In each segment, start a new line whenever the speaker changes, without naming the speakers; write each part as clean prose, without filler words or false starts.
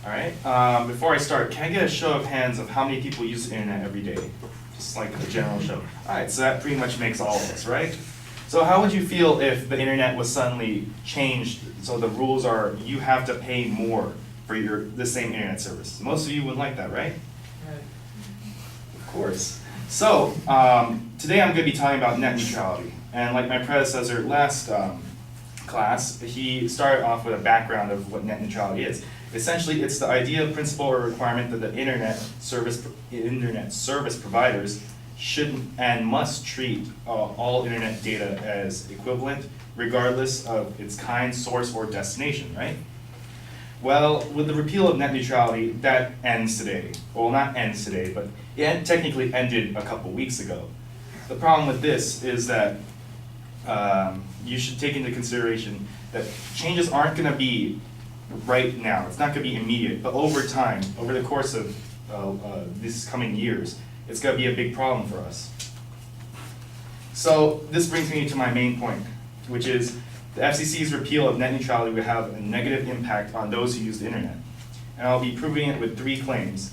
All right, before I start, can I get a show of hands of how many people use the internet every day? Just like a general show. All right, so that pretty much makes all of us, right? So how would you feel if the internet was suddenly changed, so the rules are you have to pay more for the same internet service? Most of you wouldn't like that, right?
Right.
Of course. So, today I'm going to be talking about net neutrality. And like my predecessor last class, he started off with a background of what net neutrality is. Essentially, it's the idea, principle, or requirement that the internet service providers should and must treat all internet data as equivalent, regardless of its kind, source, or destination, right? Well, with the repeal of net neutrality, that ends today. Well, not ends today, but it technically ended a couple weeks ago. The problem with this is that you should take into consideration that changes aren't going to be right now. It's not going to be immediate, but over time, over the course of these coming years, it's going to be a big problem for us. So this brings me to my main point, which is the FCC's repeal of net neutrality will have a negative impact on those who use the internet. And I'll be proving it with 3 claims.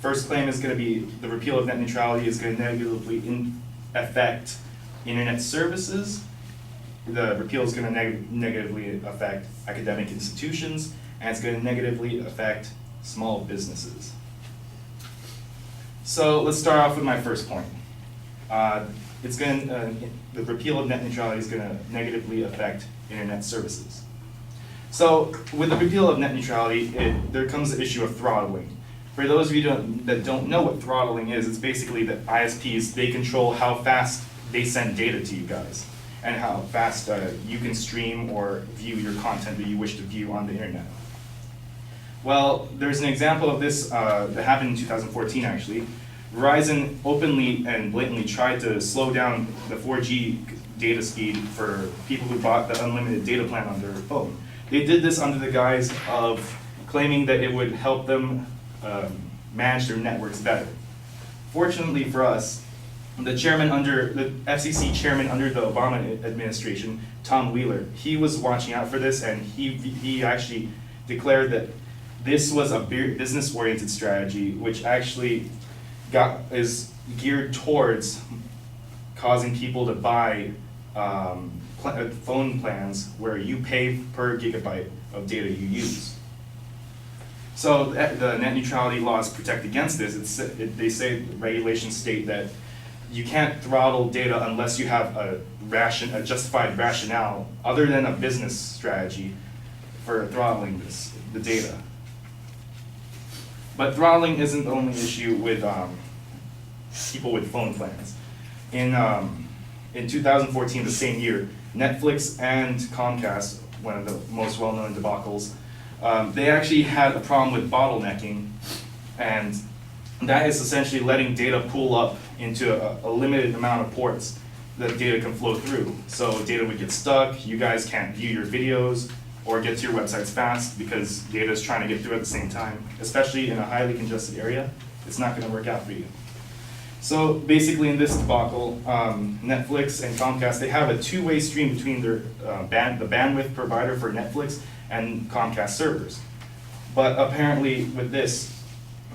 First claim is going to be the repeal of net neutrality is going to negatively affect internet services. The repeal is going to negatively affect academic institutions, and it's going to negatively affect small businesses. So let's start off with my first point. The repeal of net neutrality is going to negatively affect internet services. So with the repeal of net neutrality, there comes the issue of throttling. For those of you that don't know what throttling is, it's basically that ISPs, they control how fast they send data to you guys and how fast you can stream or view your content that you wish to view on the internet. Well, there's an example of this that happened in 2014 actually. Verizon openly and blatantly tried to slow down the 4G data speed for people who bought the unlimited data plan on their phone. They did this under the guise of claiming that it would help them manage their networks better. Fortunately for us, the FCC chairman under the Obama administration, Tom Wheeler, he was watching out for this, and he actually declared that this was a business-oriented strategy, which actually is geared towards causing people to buy phone plans where you pay per gigabyte of data you use. So the net neutrality laws protect against this. They say regulations state that you can't throttle data unless you have a justified rationale other than a business strategy for throttling the data. But throttling isn't the only issue with people with phone plans. In 2014, the same year, Netflix and Comcast, one of the most well-known debacles, they actually had a problem with bottlenecking, and that is essentially letting data pool up into a limited amount of ports that data can flow through. So data would get stuck, you guys can't view your videos or get to your websites fast because data is trying to get through at the same time, especially in a highly congested area. It's not going to work out for you. So basically in this debacle, Netflix and Comcast, they have a two-way stream between their the bandwidth provider for Netflix and Comcast servers. But apparently with this,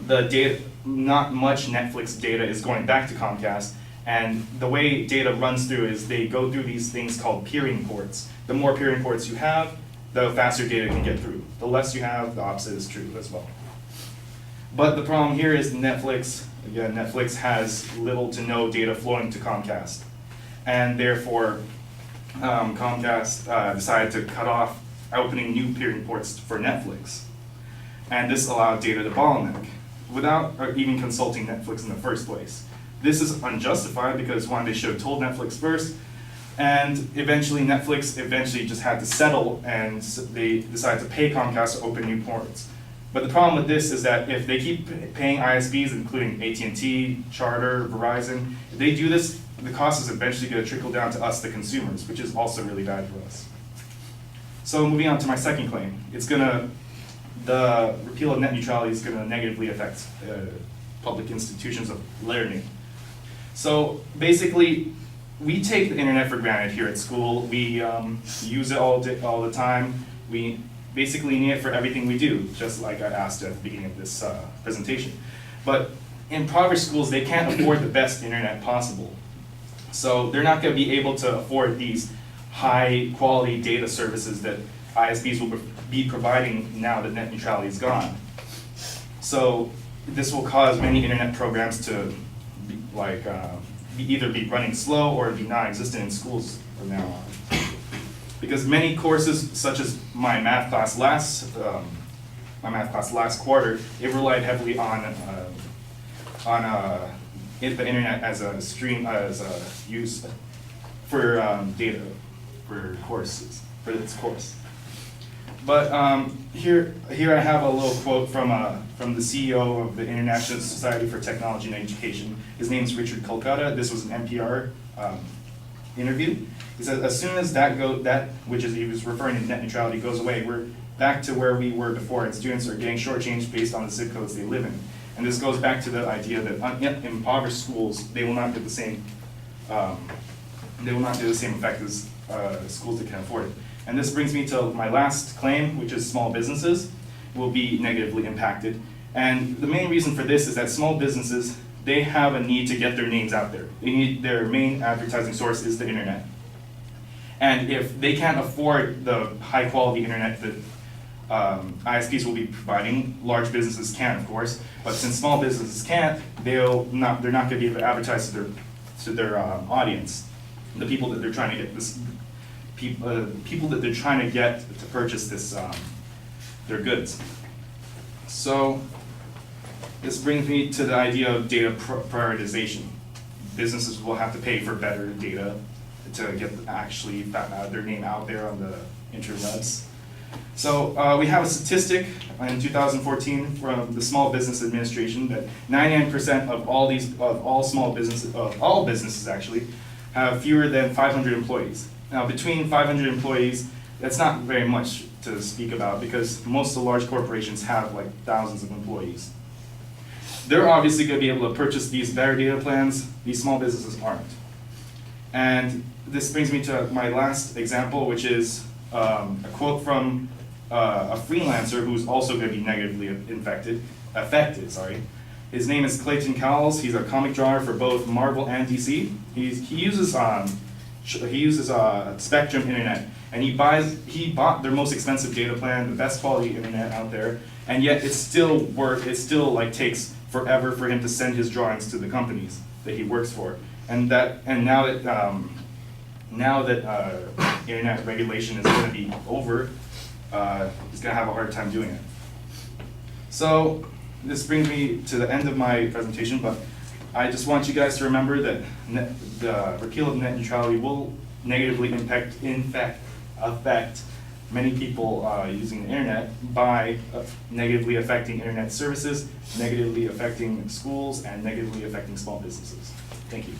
the data, not much Netflix data is going back to Comcast, and the way data runs through is they go through these things called peering ports. The more peering ports you have, the faster data can get through. The less you have, the opposite is true as well. But the problem here is Netflix has little to no data flowing to Comcast. And therefore, Comcast decided to cut off opening new peering ports for Netflix. And this allowed data to bottleneck without even consulting Netflix in the first place. This is unjustified because one, they should have told Netflix first, and eventually Netflix just had to settle, and they decided to pay Comcast to open new ports. But the problem with this is that if they keep paying ISPs, including AT&T, Charter, Verizon, if they do this, the cost is eventually going to trickle down to us, the consumers, which is also really bad for us. So moving on to my second claim, the repeal of net neutrality is going to negatively affect public institutions of learning. So basically, we take the internet for granted here at school. We use it all the time. We basically need it for everything we do, just like I asked at the beginning of this presentation. But in impoverished schools, they can't afford the best internet possible. So they're not going to be able to afford these high quality data services that ISPs will be providing now that net neutrality is gone. So this will cause many internet programs to be, either be running slow or be non-existent in schools from now on. Because many courses, such as my math class last quarter, it relied heavily on the internet as a stream, as a use for data for courses, for its course. But here I have a little quote from the CEO of the International Society for Technology and Education. His name is Richard Kolkata. This was an NPR interview. He said, as soon as he was referring to net neutrality, goes away, we're back to where we were before, and students are getting shortchanged based on the zip codes they live in. And this goes back to the idea that in impoverished schools, they will not get the same effect as schools that can afford it. And this brings me to my last claim, which is small businesses will be negatively impacted. And the main reason for this is that small businesses, they have a need to get their names out there. Their main advertising source is the internet. And if they can't afford the high quality internet that ISPs will be providing, large businesses can, of course, but since small businesses can't, they're not going to be able to advertise to their audience, the people that they're trying to get people that they're trying to get to purchase their goods. So this brings me to the idea of data prioritization. Businesses will have to pay for better data to get actually their name out there on the interwebs. So we have a statistic in 2014 from the Small Business Administration that 99% of all businesses actually have fewer than 500 employees. Now, between 500 employees, that's not very much to speak about because most of the large corporations have like thousands of employees. They're obviously going to be able to purchase these better data plans. These small businesses aren't. And this brings me to my last example, which is a quote from a freelancer who's also going to be negatively affected. His name is Clayton Cowles. He's a comic drawer for both Marvel and DC. He uses Spectrum Internet, and he bought their most expensive data plan, the best quality internet out there, and yet it still takes forever for him to send his drawings to the companies that he works for, and now that internet regulation is going to be over, he's going to have a hard time doing it. So this brings me to the end of my presentation, but I just want you guys to remember that the repeal of net neutrality will negatively affect many people using the internet by negatively affecting internet services, negatively affecting schools, and negatively affecting small businesses. Thank you.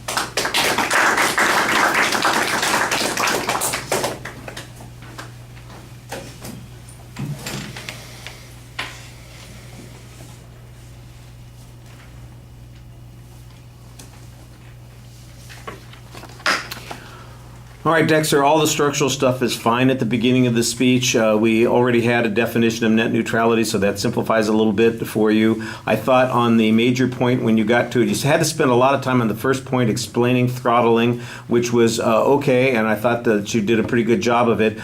All right, Dexter, all the structural stuff is fine at the beginning of the speech. We already had a definition of net neutrality, so that simplifies a little bit for you. I thought on the major point when you got to it, you had to spend a lot of time on the first point explaining throttling, which was okay, and I thought that you did a pretty good job of it.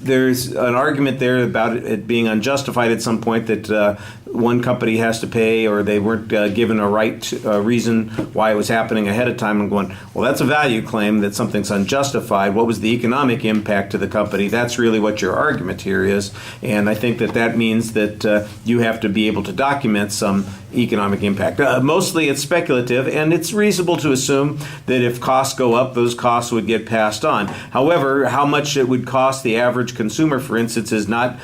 There's an argument there about it being unjustified at some point that one company has to pay or they weren't given a right reason why it was happening ahead of time. I'm going, well, that's a value claim that something's unjustified. What was the economic impact to the company? That's really what your argument here is. And I think that means that you have to be able to document some economic impact. Mostly it's speculative, and it's reasonable to assume that if costs go up, those costs would get passed on. However, how much it would cost the average consumer, for instance, is not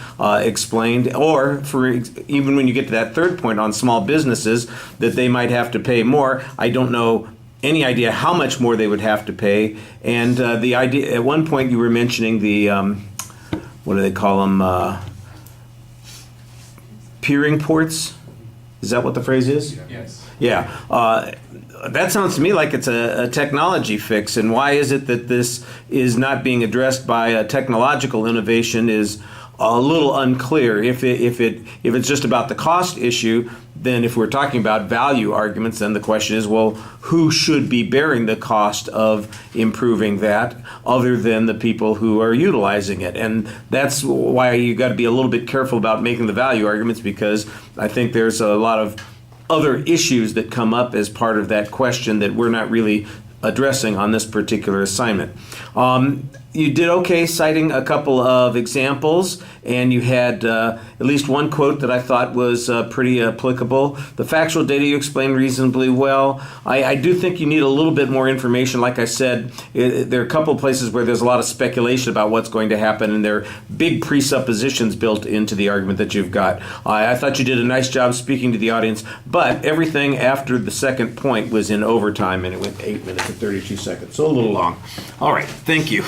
explained, or for even when you get to that third point on small businesses, that they might have to pay more. I don't know any idea how much more they would have to pay. And the idea, at one point you were mentioning the, what do they call them, peering ports? Is that what the phrase is?
Yes.
Yeah. That sounds to me like it's a technology fix. And why is it that this is not being addressed by a technological innovation is a little unclear. If it's just about the cost issue, then if we're talking about value arguments, then the question is, well, who should be bearing the cost of improving that other than the people who are utilizing it? And that's why you got to be a little bit careful about making the value arguments, because I think there's a lot of other issues that come up as part of that question that we're not really addressing on this particular assignment. You did okay citing a couple of examples, and you had at least one quote that I thought was pretty applicable. The factual data you explained reasonably well. I do think you need a little bit more information. Like I said, there are a couple of places where there's a lot of speculation about what's going to happen, and there are big presuppositions built into the argument that you've got. I thought you did a nice job speaking to the audience, but everything after the second point was in overtime, and it went 8 minutes and 32 seconds, so a little long. All right, thank you.